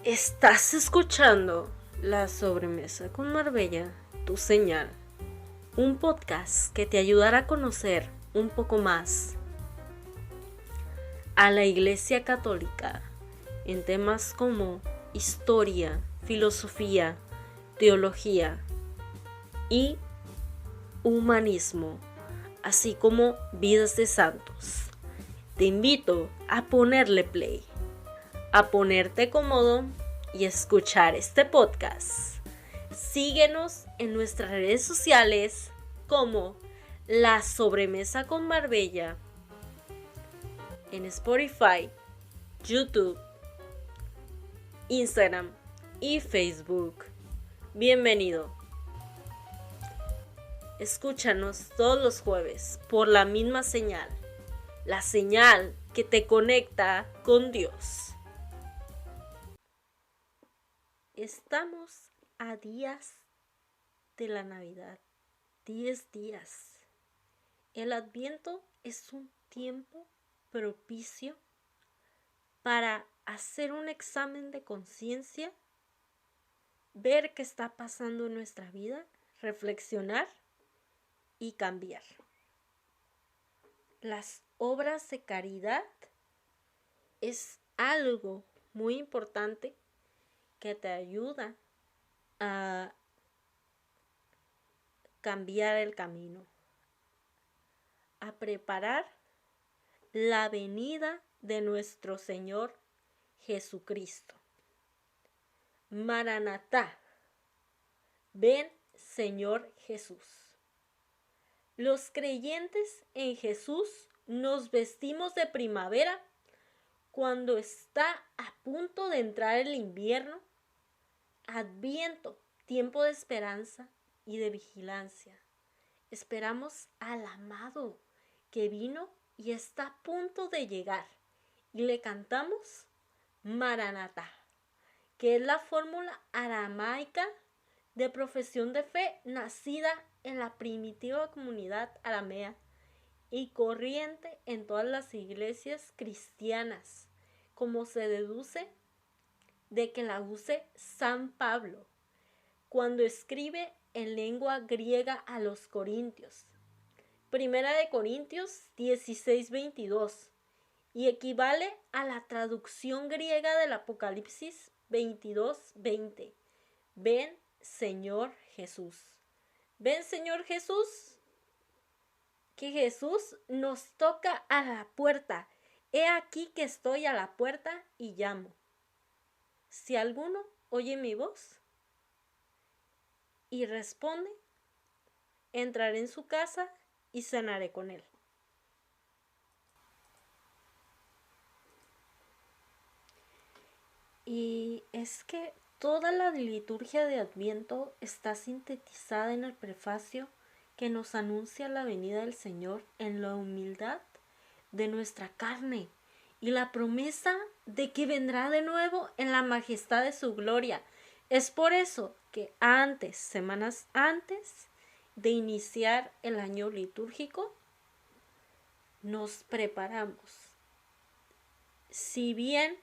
Estás escuchando La Sobremesa con Marbella, tu señal. Un podcast que te ayudará a conocer un poco más a la Iglesia Católica en temas como historia, filosofía, teología y humanismo, así como vidas de santos. Te invito a ponerle play, a ponerte cómodo y escuchar este podcast. Síguenos en nuestras redes sociales como La Sobremesa con Marbella, en Spotify, YouTube, Instagram y Facebook. Bienvenido. Escúchanos todos los jueves por la misma señal, la señal que te conecta con Dios. Estamos a días de la Navidad, 10 días. El Adviento es un tiempo propicio para hacer un examen de conciencia, ver qué está pasando en nuestra vida, reflexionar y cambiar. Las obras de caridad es algo muy importante que te ayuda a cambiar el camino, a preparar la venida de nuestro Señor Jesucristo. Maranatá, ven Señor Jesús. Los creyentes en Jesús nos vestimos de primavera cuando está a punto de entrar el invierno. Adviento, tiempo de esperanza y de vigilancia. Esperamos al amado que vino y está a punto de llegar y le cantamos Maranatá, que es la fórmula aramaica de profesión de fe nacida en la primitiva comunidad aramea y corriente en todas las iglesias cristianas, como se deduce de que la use San Pablo cuando escribe en lengua griega a los Corintios. Primera de Corintios 16:22 y equivale a la traducción griega del Apocalipsis 22:20. Ven Señor Jesús. Ven Señor Jesús, que Jesús nos toca a la puerta. He aquí que estoy a la puerta y llamo. Si alguno oye mi voz y responde, entraré en su casa y cenaré con él. Y es que toda la liturgia de Adviento está sintetizada en el prefacio que nos anuncia la venida del Señor en la humildad de nuestra carne y la promesa de que vendrá de nuevo en la majestad de su gloria. Es por eso que semanas antes de iniciar el año litúrgico, nos preparamos. Si bien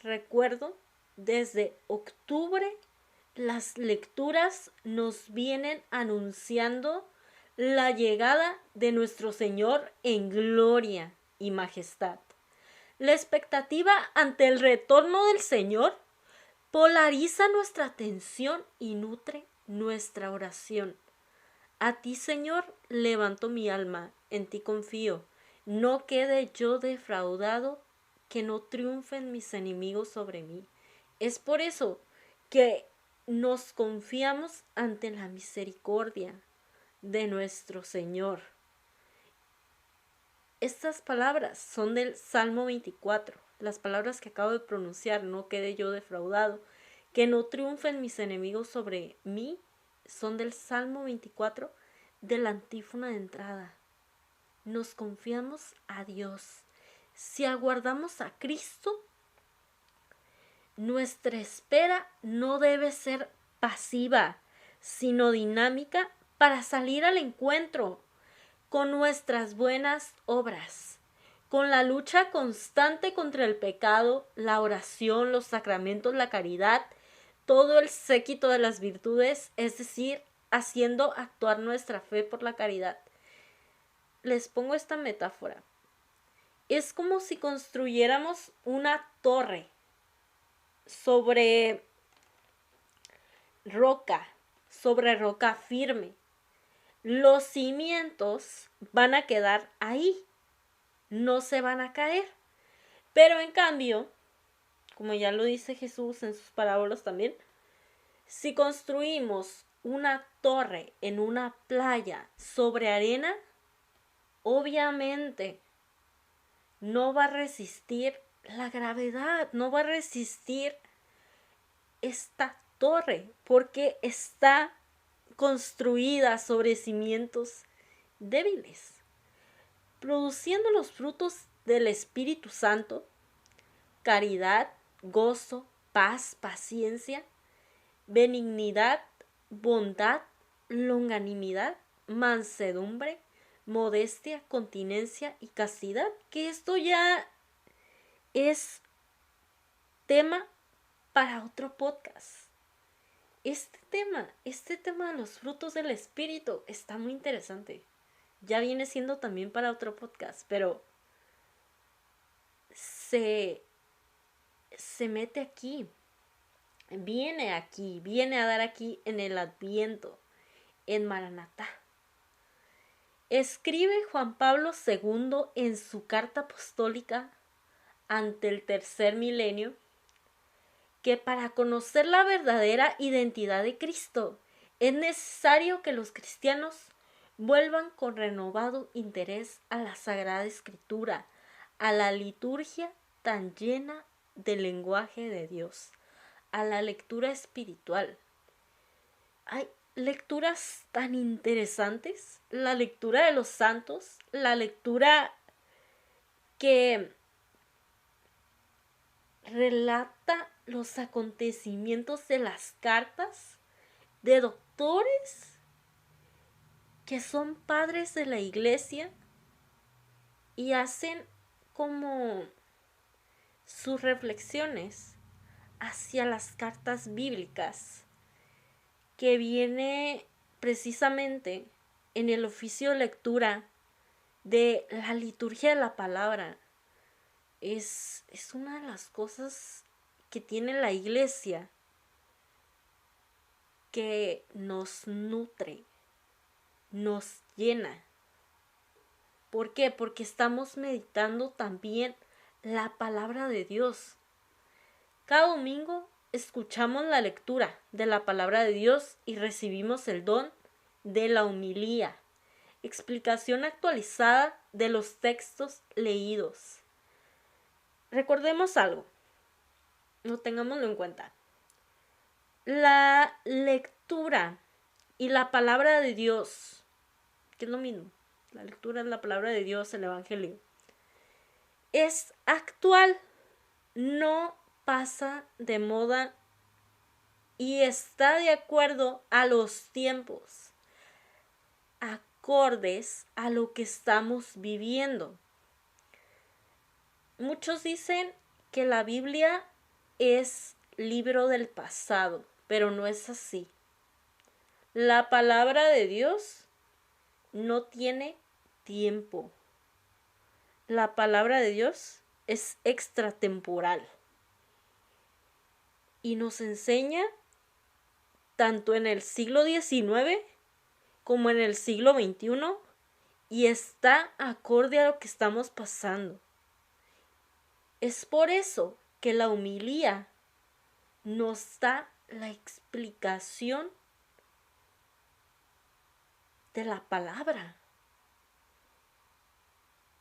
recuerdo, desde octubre las lecturas nos vienen anunciando la llegada de nuestro Señor en gloria y majestad. La expectativa ante el retorno del Señor polariza nuestra atención y nutre nuestra oración. A ti, Señor, levanto mi alma, en ti confío. No quede yo defraudado, que no triunfen mis enemigos sobre mí. Es por eso que nos confiamos ante la misericordia de nuestro Señor. Estas palabras son del Salmo 24, las palabras que acabo de pronunciar, no quede yo defraudado, que no triunfen mis enemigos sobre mí, son del Salmo 24, de la antífona de entrada. Nos confiamos a Dios. Si aguardamos a Cristo, nuestra espera no debe ser pasiva, sino dinámica para salir al encuentro con nuestras buenas obras, con la lucha constante contra el pecado, la oración, los sacramentos, la caridad, todo el séquito de las virtudes, es decir, haciendo actuar nuestra fe por la caridad. Les pongo esta metáfora. Es como si construyéramos una torre sobre roca firme. Los cimientos van a quedar ahí, no se van a caer. Pero en cambio, como ya lo dice Jesús en sus parábolas también, si construimos una torre en una playa sobre arena, obviamente no va a resistir la gravedad, no va a resistir esta torre, porque está construida sobre cimientos débiles, produciendo los frutos del Espíritu Santo: caridad, gozo, paz, paciencia, benignidad, bondad, longanimidad, mansedumbre, modestia, continencia y castidad, que esto ya es tema para otro podcast. Este tema de los frutos del Espíritu está muy interesante. Ya viene siendo también para otro podcast, pero se mete aquí, viene a dar aquí en el Adviento, en Maranatá. Escribe Juan Pablo II en su carta apostólica ante el tercer milenio que para conocer la verdadera identidad de Cristo es necesario que los cristianos vuelvan con renovado interés a la Sagrada Escritura, a la liturgia tan llena del lenguaje de Dios, a la lectura espiritual. Hay lecturas tan interesantes, la lectura de los santos, la lectura que relata los acontecimientos de las cartas de doctores que son padres de la iglesia y hacen como sus reflexiones hacia las cartas bíblicas, que viene precisamente en el oficio de lectura de la liturgia de la palabra. Es una de las cosas que tiene la iglesia que nos nutre, nos llena. ¿Por qué? Porque estamos meditando también la palabra de Dios. Cada domingo escuchamos la lectura de la palabra de Dios y recibimos el don de la homilía, explicación actualizada de los textos leídos. Recordemos algo, no tengámoslo en cuenta. La lectura y la palabra de Dios, que es lo mismo, la lectura de la palabra de Dios, el Evangelio, es actual, no pasa de moda y está de acuerdo a los tiempos, acordes a lo que estamos viviendo. Muchos dicen que la Biblia es libro del pasado, pero no es así. La palabra de Dios no tiene tiempo. La palabra de Dios es extratemporal y nos enseña tanto en el siglo XIX como en el siglo XXI y está acorde a lo que estamos pasando. Es por eso que la homilía nos da la explicación de la palabra.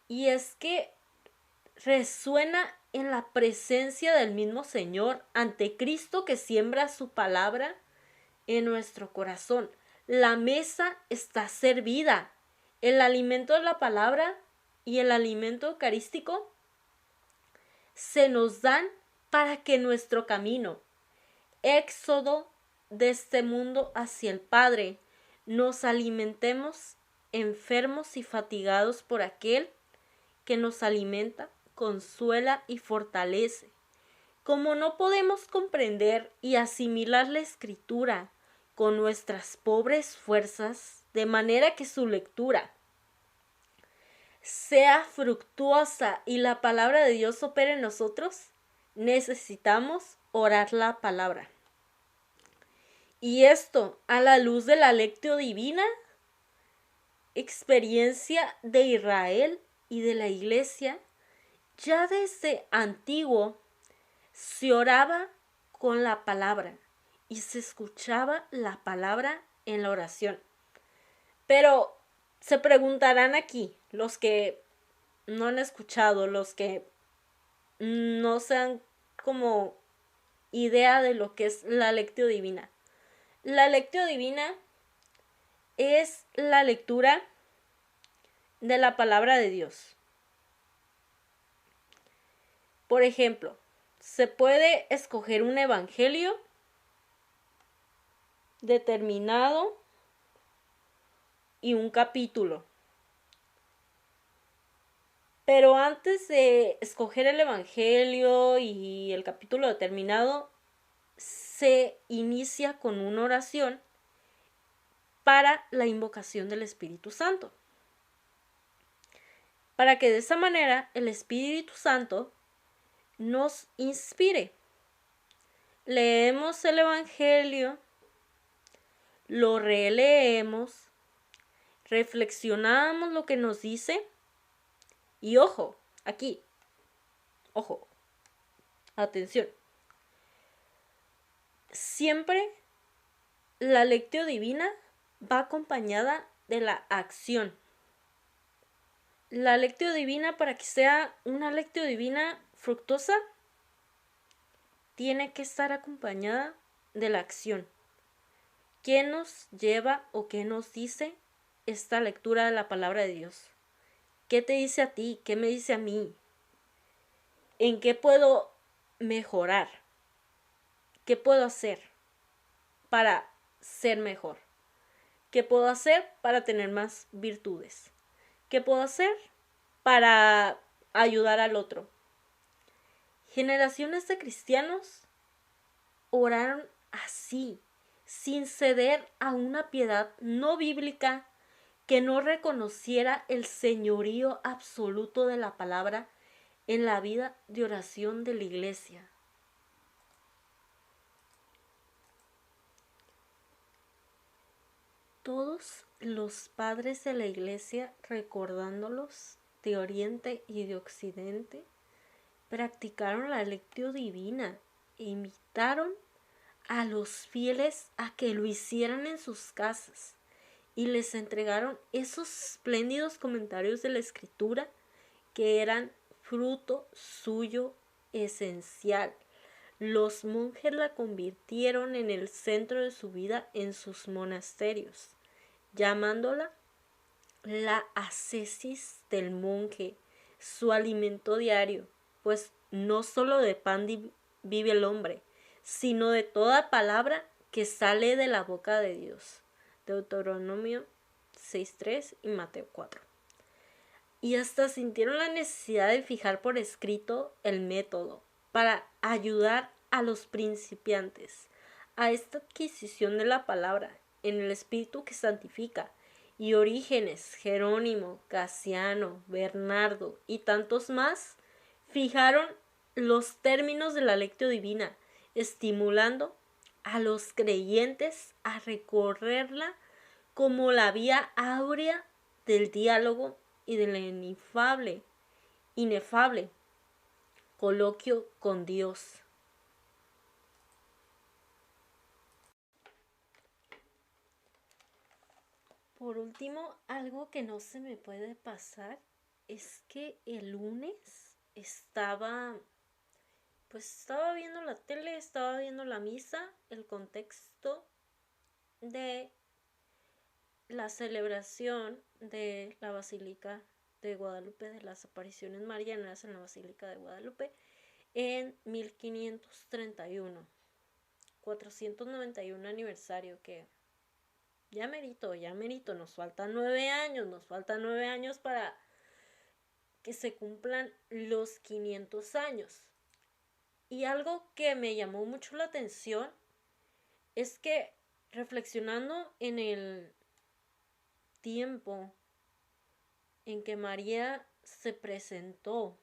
Y es que resuena en la presencia del mismo Señor ante Cristo que siembra su palabra en nuestro corazón. La mesa está servida. El alimento de la palabra y el alimento eucarístico se nos dan para que nuestro camino, éxodo de este mundo hacia el Padre, nos alimentemos enfermos y fatigados por aquel que nos alimenta, consuela y fortalece. Como no podemos comprender y asimilar la Escritura con nuestras pobres fuerzas, de manera que su lectura sea fructuosa y la palabra de Dios opere en nosotros, necesitamos orar la palabra. Y esto, a la luz de la lectio divina, experiencia de Israel y de la Iglesia, ya desde antiguo se oraba con la palabra y se escuchaba la palabra en la oración. Pero se preguntarán aquí, los que no han escuchado, los que no se dan como idea de lo que es la lectio divina. La lectio divina es la lectura de la palabra de Dios. Por ejemplo, se puede escoger un evangelio determinado y un capítulo. Pero antes de escoger el evangelio y el capítulo determinado, se inicia con una oración para la invocación del Espíritu Santo. Para que de esa manera el Espíritu Santo nos inspire. Leemos el evangelio, lo releemos, reflexionamos lo que nos dice y ojo, aquí, ojo, atención. Siempre la lectio divina va acompañada de la acción. La lectio divina, para que sea una lectio divina fructuosa, tiene que estar acompañada de la acción. ¿Qué nos lleva o qué nos dice esta lectura de la palabra de Dios? ¿Qué te dice a ti? ¿Qué me dice a mí? ¿En qué puedo mejorar? ¿Qué puedo hacer para ser mejor? ¿Qué puedo hacer para tener más virtudes? ¿Qué puedo hacer para ayudar al otro? Generaciones de cristianos oraron así, sin ceder a una piedad no bíblica que no reconociera el señorío absoluto de la palabra en la vida de oración de la Iglesia. Todos los padres de la Iglesia, recordándolos de Oriente y de Occidente, practicaron la lectio divina e invitaron a los fieles a que lo hicieran en sus casas y les entregaron esos espléndidos comentarios de la Escritura que eran fruto suyo esencial. Los monjes la convirtieron en el centro de su vida en sus monasterios, llamándola la ascesis del monje, su alimento diario, pues no solo de pan vive el hombre, sino de toda palabra que sale de la boca de Dios. Deuteronomio 6:3 y Mateo 4. Y hasta sintieron la necesidad de fijar por escrito el método para ayudar a los principiantes a esta adquisición de la palabra en el espíritu que santifica. Y Orígenes, Jerónimo, Casiano, Bernardo y tantos más fijaron los términos de la lectio divina, estimulando a los creyentes a recorrerla como la vía áurea del diálogo y del inefable coloquio con Dios. Por último, algo que no se me puede pasar es que el lunes estaba viendo la tele, estaba viendo la misa, el contexto de la celebración de la Basílica de Guadalupe, de las apariciones marianas en la Basílica de Guadalupe en 1531, 491 aniversario, que ya merito, nos faltan 9 años para que se cumplan los 500 años. Y algo que me llamó mucho la atención es que reflexionando en el tiempo en que María se presentó,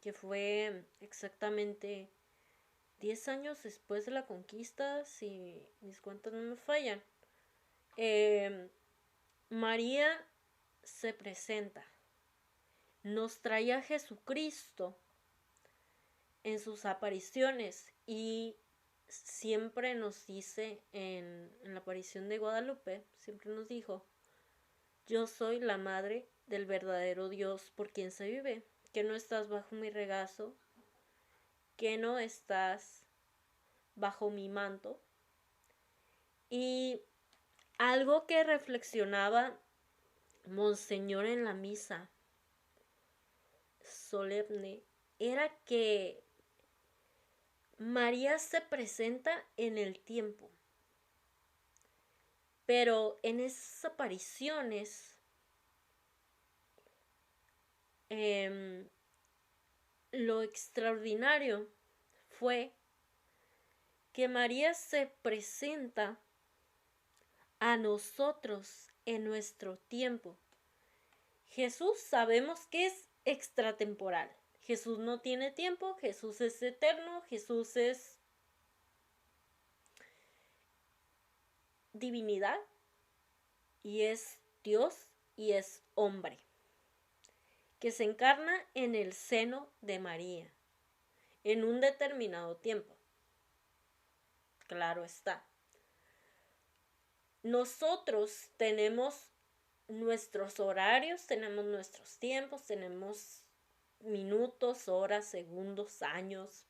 que fue exactamente 10 años después de la conquista, si mis cuentas no me fallan, María se presenta, nos trae a Jesucristo en sus apariciones y siempre nos dice en la aparición de Guadalupe, siempre nos dijo: yo soy la madre del verdadero Dios por quien se vive, que no estás bajo mi regazo, que no estás bajo mi manto. Y algo que reflexionaba Monseñor en la misa solemne era que María se presenta en el tiempo, pero en esas apariciones lo extraordinario fue que María se presenta a nosotros en nuestro tiempo. Jesús sabemos que es extratemporal. Jesús no tiene tiempo, Jesús es eterno, Jesús es divinidad y es Dios y es hombre, que se encarna en el seno de María en un determinado tiempo. Claro está. Nosotros tenemos nuestros horarios, tenemos nuestros tiempos, tenemos minutos, horas, segundos, años,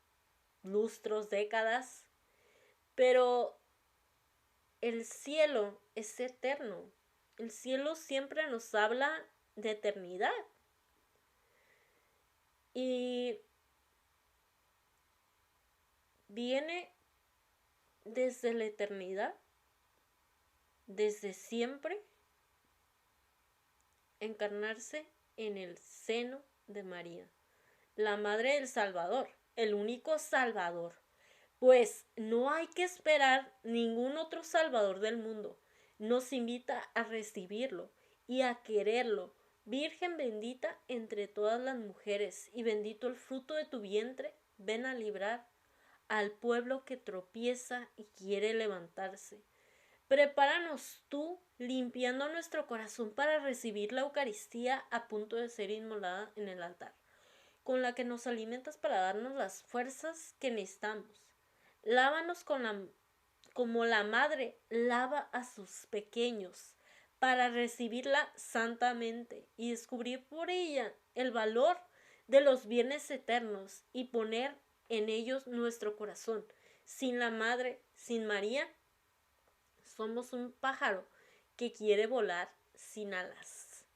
lustros, décadas, pero el cielo es eterno. El cielo siempre nos habla de eternidad. Y viene desde la eternidad, desde siempre, encarnarse en el seno de María, la Madre del Salvador, el único Salvador. Pues no hay que esperar ningún otro Salvador del mundo. Nos invita a recibirlo y a quererlo. Virgen bendita entre todas las mujeres, y bendito el fruto de tu vientre. Ven a librar al pueblo que tropieza y quiere levantarse. Prepáranos tú, limpiando nuestro corazón para recibir la Eucaristía a punto de ser inmolada en el altar, con la que nos alimentas para darnos las fuerzas que necesitamos. Lávanos como la madre lava a sus pequeños, para recibirla santamente y descubrir por ella el valor de los bienes eternos y poner en ellos nuestro corazón. Sin la madre, sin María, somos un pájaro que quiere volar sin alas.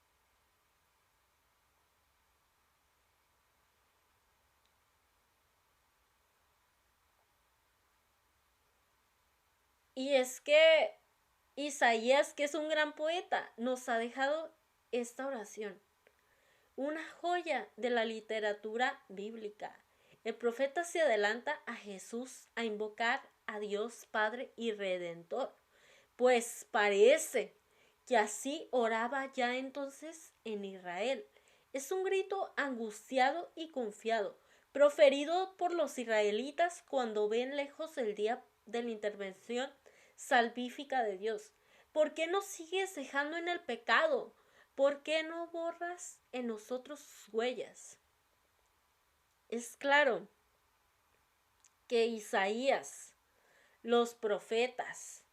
Y es que Isaías, que es un gran poeta, nos ha dejado esta oración, una joya de la literatura bíblica. El profeta se adelanta a Jesús a invocar a Dios Padre y Redentor, pues parece que así oraba ya entonces en Israel. Es un grito angustiado y confiado, proferido por los israelitas cuando ven lejos el día de la intervención salvífica de Dios. ¿Por qué nos sigues dejando en el pecado? ¿Por qué no borras en nosotros sus huellas? Es claro que Isaías, los profetas,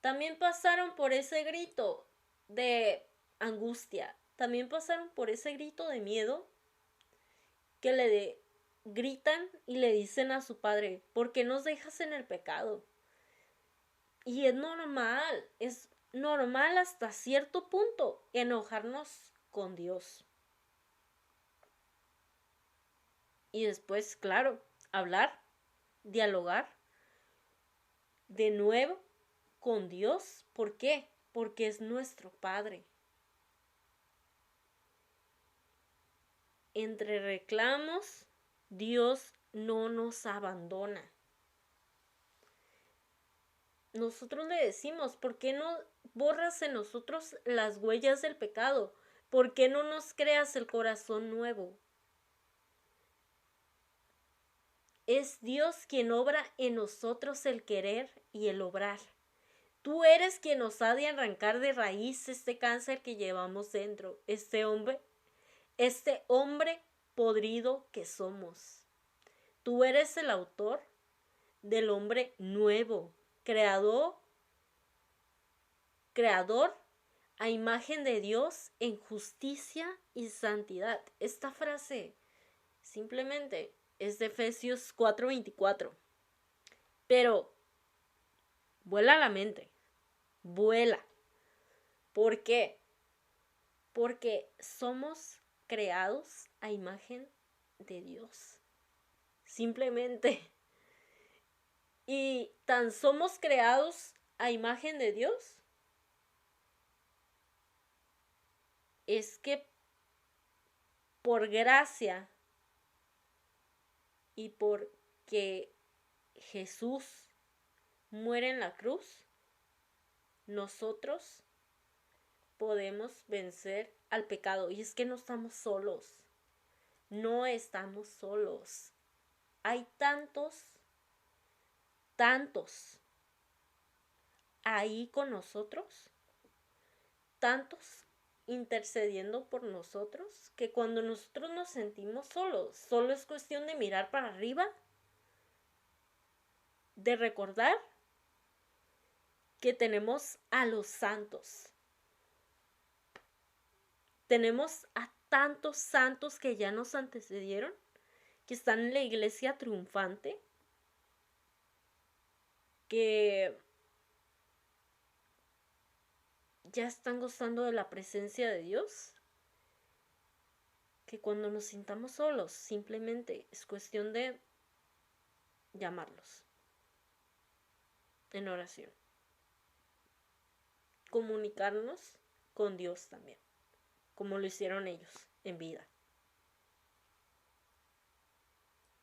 también pasaron por ese grito de angustia, también pasaron por ese grito de miedo que gritan y le dicen a su padre: ¿por qué nos dejas en el pecado? Y es normal hasta cierto punto enojarnos con Dios. Y después, claro, hablar, dialogar de nuevo con Dios. ¿Por qué? Porque es nuestro Padre. entre reclamos, Dios no nos abandona. Nosotros le decimos, ¿por qué no borras en nosotros las huellas del pecado? ¿Por qué no nos creas el corazón nuevo? Es Dios quien obra en nosotros el querer y el obrar. Tú eres quien nos ha de arrancar de raíz este cáncer que llevamos dentro, este hombre podrido que somos. Tú eres el autor del hombre nuevo, creador a imagen de Dios en justicia y santidad. Esta frase simplemente es de Efesios 4:24. Pero vuela la mente, vuela. ¿Por qué? Porque somos creados a imagen de Dios. Simplemente. Y tan somos creados a imagen de Dios, es que por gracia y porque Jesús muere en la cruz, nosotros podemos vencer al pecado. Y es que no estamos solos. No estamos solos. Hay tantos ahí con nosotros, tantos intercediendo por nosotros, que cuando nosotros nos sentimos solos, solo es cuestión de mirar para arriba, de recordar que tenemos a los santos. Tenemos a tantos santos que ya nos antecedieron, que están en la iglesia triunfante, que ya están gozando de la presencia de Dios, que cuando nos sintamos solos, simplemente es cuestión de llamarlos en oración. Comunicarnos con Dios también, como lo hicieron ellos en vida.